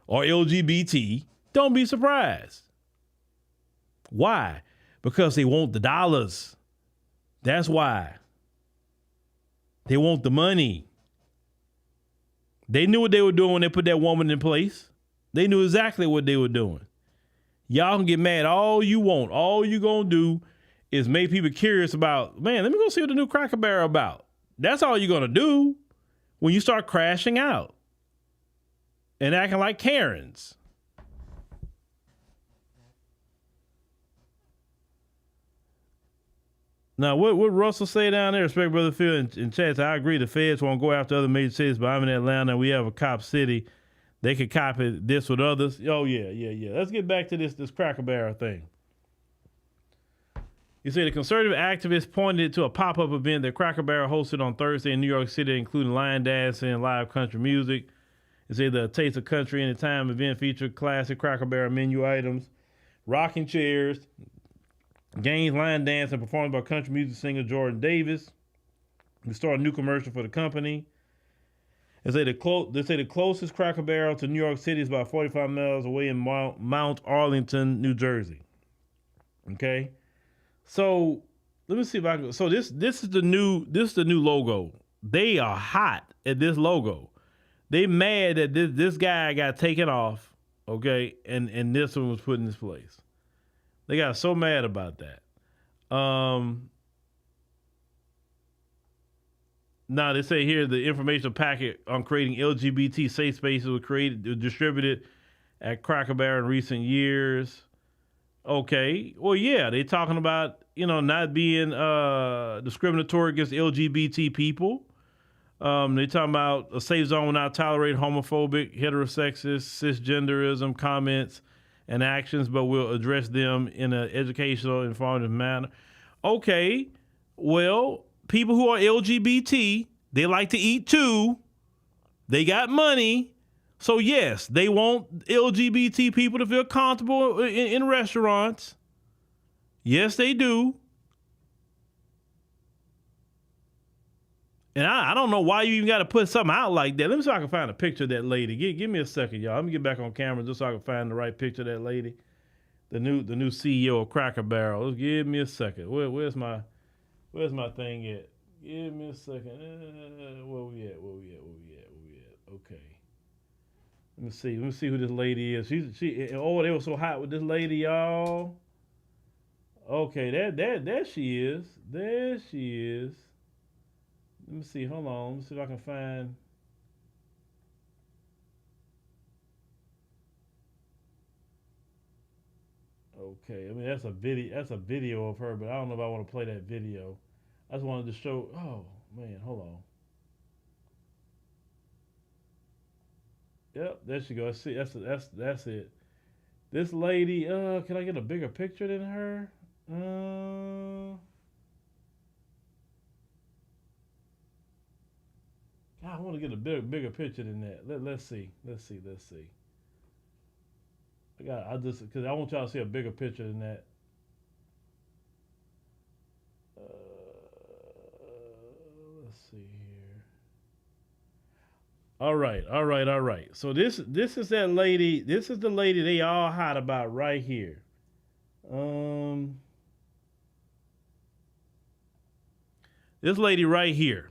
Speaker 13: or LGBT. Don't be surprised. Why? Because they want the dollars. That's why. They want the money. They knew what they were doing when they put that woman in place. They knew exactly what they were doing. Y'all can get mad all you want. All you gonna do is make people curious about, man, let me go see what the new Cracker Barrel about. That's all you're gonna do when you start crashing out and acting like Karens. Now, what Russell say down there? Respect Brother Phil in chat. I agree. The feds won't go after other major cities, but I'm in Atlanta and we have a cop city. They could copy this with others. Oh, yeah. Let's get back to this Cracker Barrel thing. You say the conservative activists pointed to a pop-up event that Cracker Barrel hosted on Thursday in New York City, including line dancing and live country music. You say the Taste of Country Anytime event featured classic Cracker Barrel menu items, rocking chairs, games, line dance, and performed by country music singer Jordan Davis. They started a new commercial for the company. They say the closest Cracker Barrel to New York City is about 45 miles away in Mount Arlington, New Jersey. Okay, so let me see if I can. So this is the new logo. They are hot at this logo. They mad that this guy got taken off. Okay, and this one was put in this place. They got so mad about that. Now they say here the informational packet on creating LGBT safe spaces was distributed at Cracker Barrel in recent years. Okay, well, yeah, they talking about, not being discriminatory against LGBT people. They talking about a safe zone will not tolerate homophobic, heterosexist, cisgenderism comments and actions, but will address them in an educational, informative manner. Okay, well, people who are LGBT, they like to eat too. They got money. So yes, they want LGBT people to feel comfortable in restaurants. Yes, they do. And I don't know why you even got to put something out like that. Let me see if I can find a picture of that lady. Give me a second, y'all. Let me get back on camera just so I can find the right picture of that lady. The new CEO of Cracker Barrel. Give me a second. Where's my thing at? Give me a second. Where we at? Okay. Let me see who this lady is. They were so hot with this lady, y'all. Okay, there she is. There she is. Let me see. Hold on. Let me see if I can find. Okay. I mean, that's a video of her, but I don't know if I want to play that video. I just wanted to show. Oh man, hold on. Yep, there she goes. See, that's it. This lady. Can I get a bigger picture than her? I want to get a bigger picture than that. Let's see. Because I want y'all to see a bigger picture than that. Let's see here. All right. So this is that lady. This is the lady they all hot about right here. This lady right here.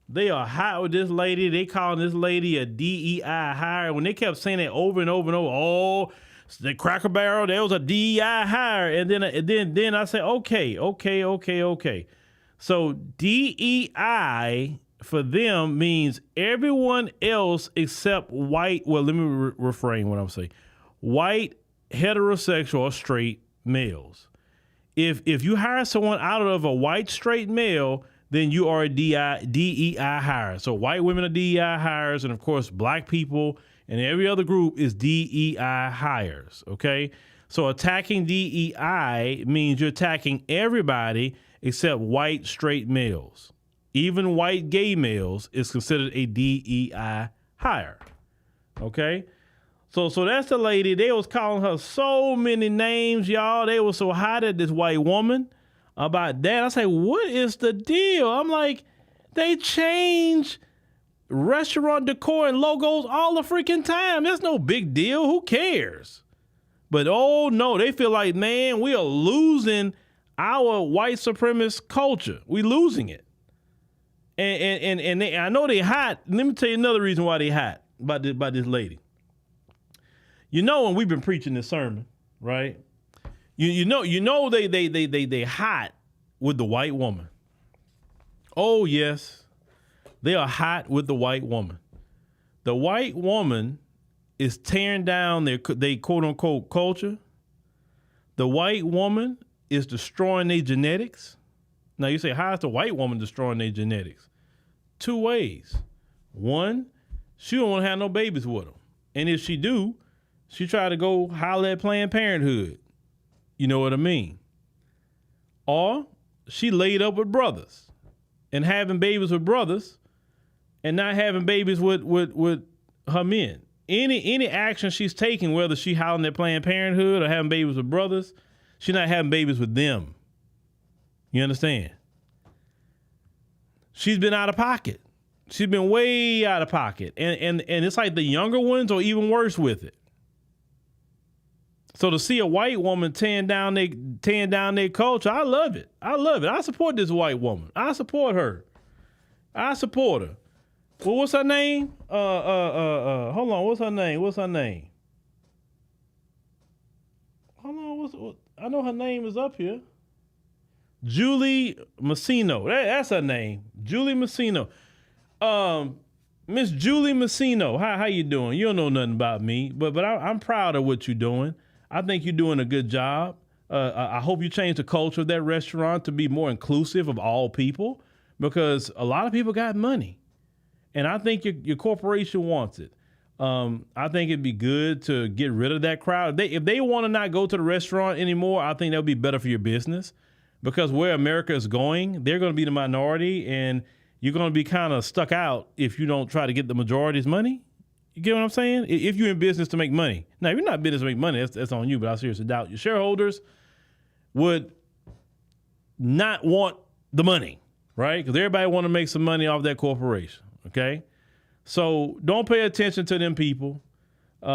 Speaker 13: They are hot with this lady. They calling this lady a DEI hire. When they kept saying that over and over and over, oh, the Cracker Barrel, there was a DEI hire. And then I say, okay. So DEI for them means everyone else except white. Well, let me refrain what I'm saying. White, heterosexual, or straight males. If you hire someone out of a white straight male, then you are a DEI hire. So white women are DEI hires, and of course, black people and every other group is DEI hires, okay? So attacking DEI means you're attacking everybody except white straight males. Even white gay males is considered a DEI hire, okay? So that's the lady. They was calling her so many names, y'all. They were so hot at this white woman about that. I say, what is the deal? I'm like, they change restaurant decor and logos all the freaking time. That's no big deal. Who cares? But oh no, they feel like, man, we are losing our white supremacist culture. We losing it. And they, I know they hot. Let me tell you another reason why they hot about this lady. You know, when we've been preaching this sermon, right? You know they hot with the white woman. Oh yes, they are hot with the white woman. The white woman is tearing down their quote unquote culture. The white woman is destroying their genetics. Now you say, how is the white woman destroying their genetics? Two ways. One, she don't want to have no babies with them, and if she do, she try to go holler at Planned Parenthood. You know what I mean? Or she laid up with brothers and having babies with brothers and not having babies with her men. Any action she's taking, whether she hollering at Planned Parenthood or having babies with brothers, she's not having babies with them. You understand? She's been out of pocket. She's been way out of pocket. And it's like the younger ones are even worse with it. So to see a white woman tearing down their culture, I love it. I support this white woman. I support her. Well, what's her name? Hold on. What's her name? Hold on. I know her name is up here. Julie Massino. That's her name. Julie Massino. Miss Julie Massino. How you doing? You don't know nothing about me, but I'm proud of what you're doing. I think you're doing a good job. I hope you change the culture of that restaurant to be more inclusive of all people, because a lot of people got money, and I think your corporation wants it. I think it'd be good to get rid of that crowd. If they want to not go to the restaurant anymore, I think that would be better for your business, because where America is going, they're going to be the minority, and you're going to be kind of stuck out if you don't try to get the majority's money. You get what I'm saying? If you're in business to make money. Now, if you're not in business to make money, that's on you, but I seriously doubt your shareholders would not want the money, right? Because everybody want to make some money off that corporation, okay? So don't pay attention to them people. At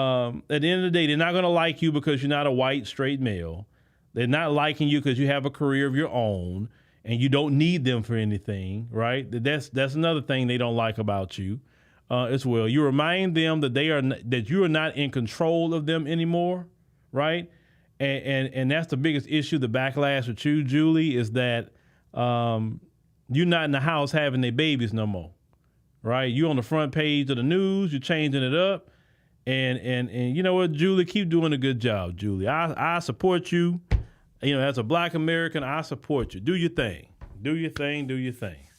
Speaker 13: the end of the day, they're not going to like you because you're not a white, straight male. They're not liking you because you have a career of your own and you don't need them for anything, right? That's another thing they don't like about you. As well. You remind them that that you are not in control of them anymore, right? And that's the biggest issue, the backlash with you, Julie, is that you're not in the house having their babies no more, right? You're on the front page of the news, you're changing it up, and you know what, Julie, keep doing a good job, Julie. I support you. You know, as a Black American, I support you. Do your thing. Do your thing. Do your thing.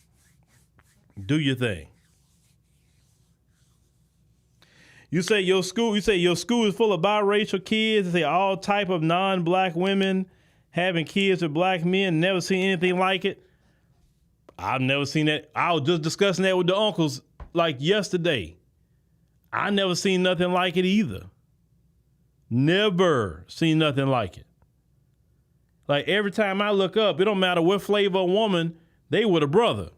Speaker 13: Do your thing. You say your school is full of biracial kids. You say all type of non-Black women having kids with black men, never seen anything like it. I've never seen that. I was just discussing that with the uncles like yesterday. I never seen nothing like it either. Never seen nothing like it. Like every time I look up, it don't matter what flavor of woman, they with a brother.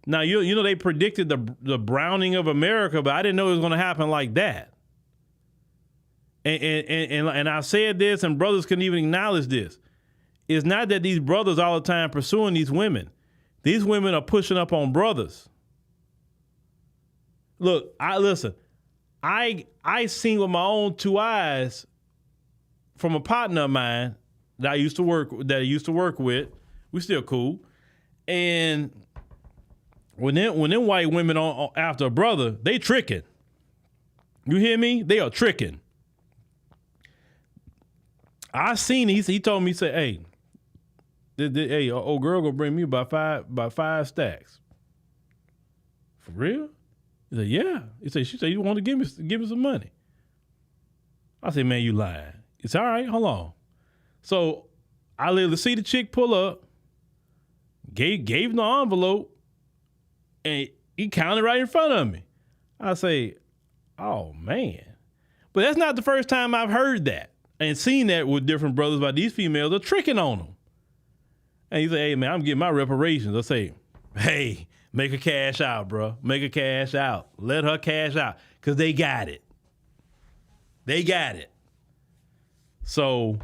Speaker 13: Now, you know they predicted the browning of America, but I didn't know it was going to happen like that. And I said this, and brothers can even acknowledge this. It's not that these brothers all the time pursuing these women. These women are pushing up on brothers. Look, I seen with my own two eyes from a partner of mine that I used to work with. We still cool. And when them white women on after a brother, they tricking. You hear me? They are tricking. I seen it. He told me, he said, hey, old girl gonna bring me about five stacks. For real? He said, yeah. She said, you want to give me some money? I said, man, you lying. It's all right, hold on. So I literally see the chick pull up, gave him the envelope, and he counted right in front of me. I say, oh man. But that's not the first time I've heard that and seen that with different brothers, about these females are tricking on them. And he said, hey man, I'm getting my reparations. I say, hey, make her cash out, bro. Make her cash out. Let her cash out. Because they got it. They got it. So,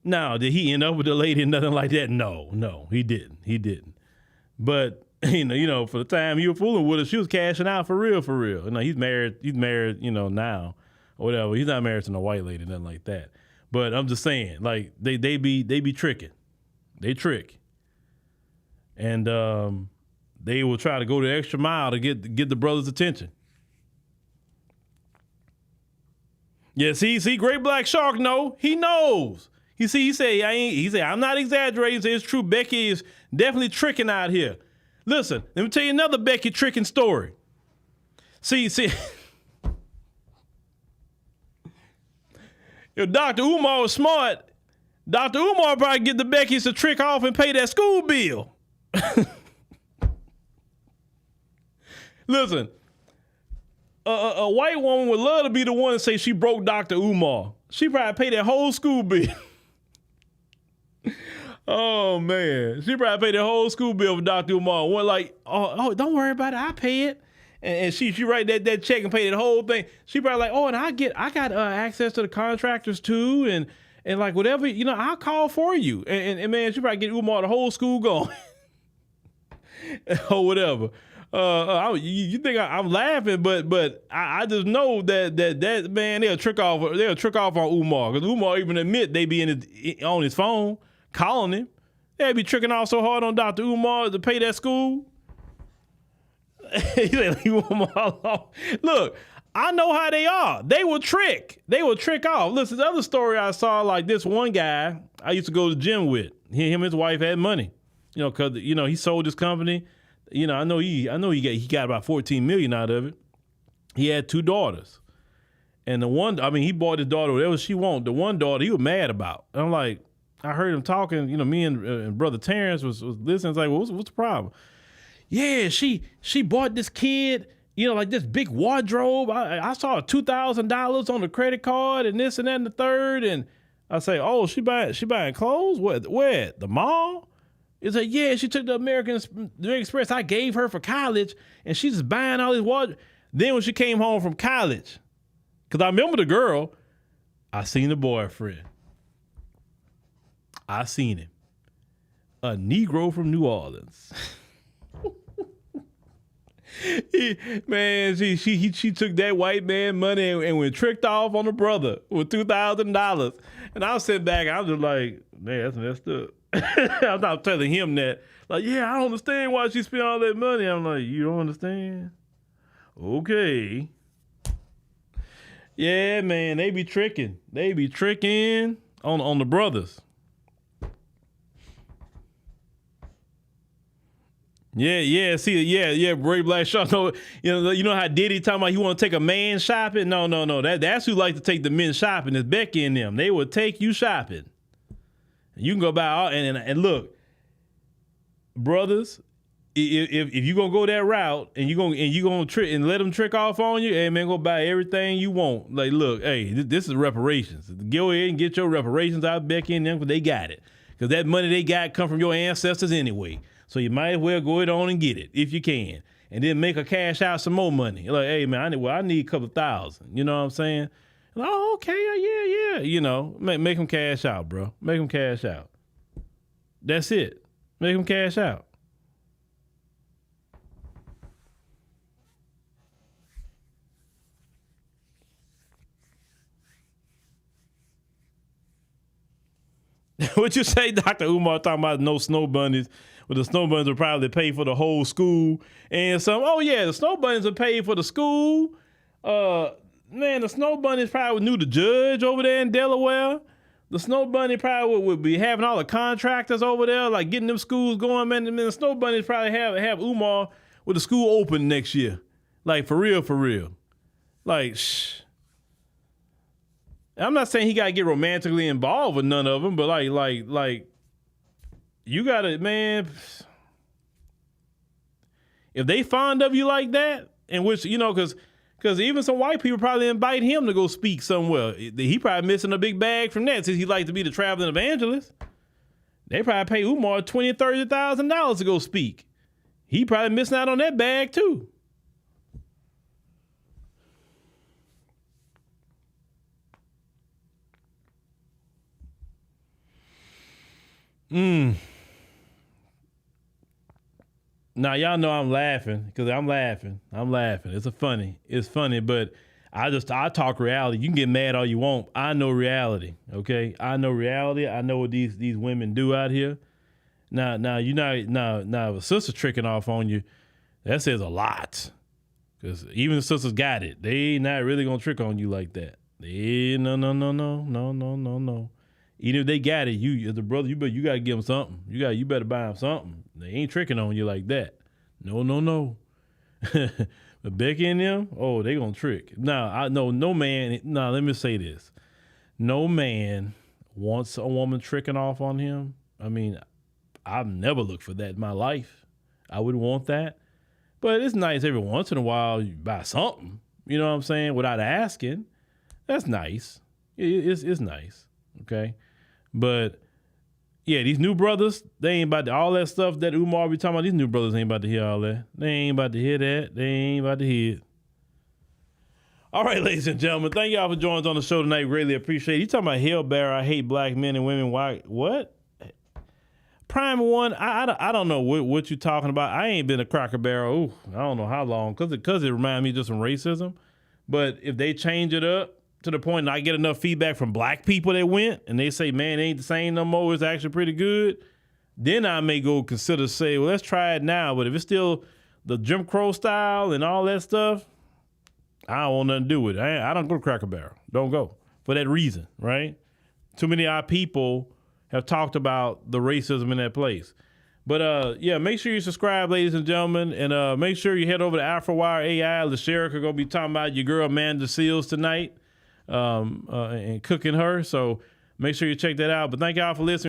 Speaker 13: now, did he end up with the lady and nothing like that? No, he didn't. He didn't. But, you know, for the time you were fooling with her, she was cashing out for real. You know, he's married, now, or whatever. He's not married to no white lady, nothing like that. But I'm just saying, like, they be tricking. They trick. And they will try to go the extra mile to get the brother's attention. Yeah, see, Great Black Shark, no, he knows. He said, I'm not exaggerating. He said, it's true. Becky is definitely tricking out here. Listen, let me tell you another Becky tricking story. See, if Dr. Umar was smart, Dr. Umar probably get the Beckys to trick off and pay that school bill. Listen, a white woman would love to be the one to say she broke Dr. Umar. She probably paid that whole school bill. Oh man, she probably paid the whole school bill for Dr. Umar. One like, oh, don't worry about it, I pay it. And she write that check and pay the whole thing. She probably like, oh, and I got access to the contractors too, and like whatever, you know, I'll call for you. And man, she probably get Umar the whole school going, or whatever. You think I'm laughing, but I just know that man, they'll trick off on Umar, because Umar even admit they be on his phone calling him. They'd be tricking off so hard on Dr. Umar to pay that school. He said, leave Umar alone. Look, I know how they are. They will trick. They will trick off. Listen, the other story I saw, like this one guy I used to go to the gym with. Him and his wife had money, you know, because you know he sold his company. You know, I know he got about $14 million out of it. He had 2 daughters, and the one, I mean, he bought his daughter whatever she wanted. The one daughter he was mad about. And I'm like, I heard him talking. You know, me and brother Terrence was listening. It's like, well, what's the problem? Yeah, she bought this kid, you know, like this big wardrobe. I saw $2,000 on the credit card and this and that and the third. And I say, oh, she buying clothes? Where? The mall? It's like, yeah, she took the American Express I gave her for college, and she's just buying all these wardrobe. Then when she came home from college, because I remember the girl, I seen the boyfriend. I seen him. A Negro from New Orleans. She took that white man money and went tricked off on the brother with $2,000. And I was sitting back, I was just like, man, that's messed up. I was telling him that, like, yeah, I don't understand why she spent all that money. I'm like, you don't understand? Okay. Yeah, man, they be tricking. They be tricking on the brothers. Yeah. Great Black Shark. No, you know how Diddy talking about he want to take a man shopping? No. That's who like to take the men shopping. It's Becky and them. They will take you shopping. You can go buy all, and look, brothers, if you gonna go that route and you gonna trick and let them trick off on you, hey man, go buy everything you want. Like, look, hey, this is reparations. Go ahead and get your reparations out, Becky and them, because they got it. Because that money they got come from your ancestors anyway. So you might as well go ahead on and get it if you can, and then make a cash out some more money. Like, hey man, I need a couple $1,000. You know what I'm saying? Like, oh, okay, yeah. You know, make them cash out, bro. Make them cash out. That's it. Make them cash out. What you say, Dr. Umar, talking about no snow bunnies? Well, the snow bunnies will probably pay for the whole school. And some, oh yeah, the snow bunnies will pay for the school. Man, the snow bunnies probably knew the judge over there in Delaware. The snow bunny probably would be having all the contractors over there, like getting them schools going, man. And the snow bunnies probably have Umar with the school open next year. Like, for real. Like, shh. I'm not saying he got to get romantically involved with none of them, but like, you got to, man, if they fond of you like that, and which, you know, because even some white people probably invite him to go speak somewhere. He probably missing a big bag from that since he like to be the traveling evangelist. They probably pay Umar $20,000, $30,000 to go speak. He probably missing out on that bag too. Now y'all know I'm laughing because I'm laughing. It's funny, but I talk reality. You can get mad all you want. I know reality. Okay, I know reality. I know what these women do out here. Now if a sister tricking off on you, that says a lot. Because even the sisters got it. They not really gonna trick on you like that. No. Even if they got it, you as a brother, you gotta give them something. You better buy them something. They ain't tricking on you like that. No. But Becky and them, oh, they gonna trick. Now I know no man. Now let me say this: no man wants a woman tricking off on him. I mean, I've never looked for that in my life. I wouldn't want that. But it's nice every once in a while you buy something. You know what I'm saying? Without asking, that's nice. It's nice. Okay. But yeah, these new brothers, they ain't about to, all that stuff that Umar be talking about, these new brothers ain't about to hear all that. They ain't about to hear that. They ain't about to hear it. All right, ladies and gentlemen, thank y'all for joining us on the show tonight. Greatly appreciate it. You talking about hell bearer, I hate black men and women. Why? What? Prime One, I don't know what you talking about. I ain't been a Cracker Barrel, I don't know how long, because it reminds me of just some racism. But if they change it up to the point and I get enough feedback from black people that went and they say, man, it ain't the same no more, it's actually pretty good, then I may go consider say, well, let's try it now. But if it's still the Jim Crow style and all that stuff, I don't want nothing to do with it. I don't go to Cracker Barrel. Don't go. For that reason, right? Too many of our people have talked about the racism in that place. But yeah, make sure you subscribe, ladies and gentlemen, and make sure you head over to AfroWire AI. LaSherica gonna be talking about your girl Amanda Seals tonight, and cooking her. So make sure you check that out. But thank y'all for listening.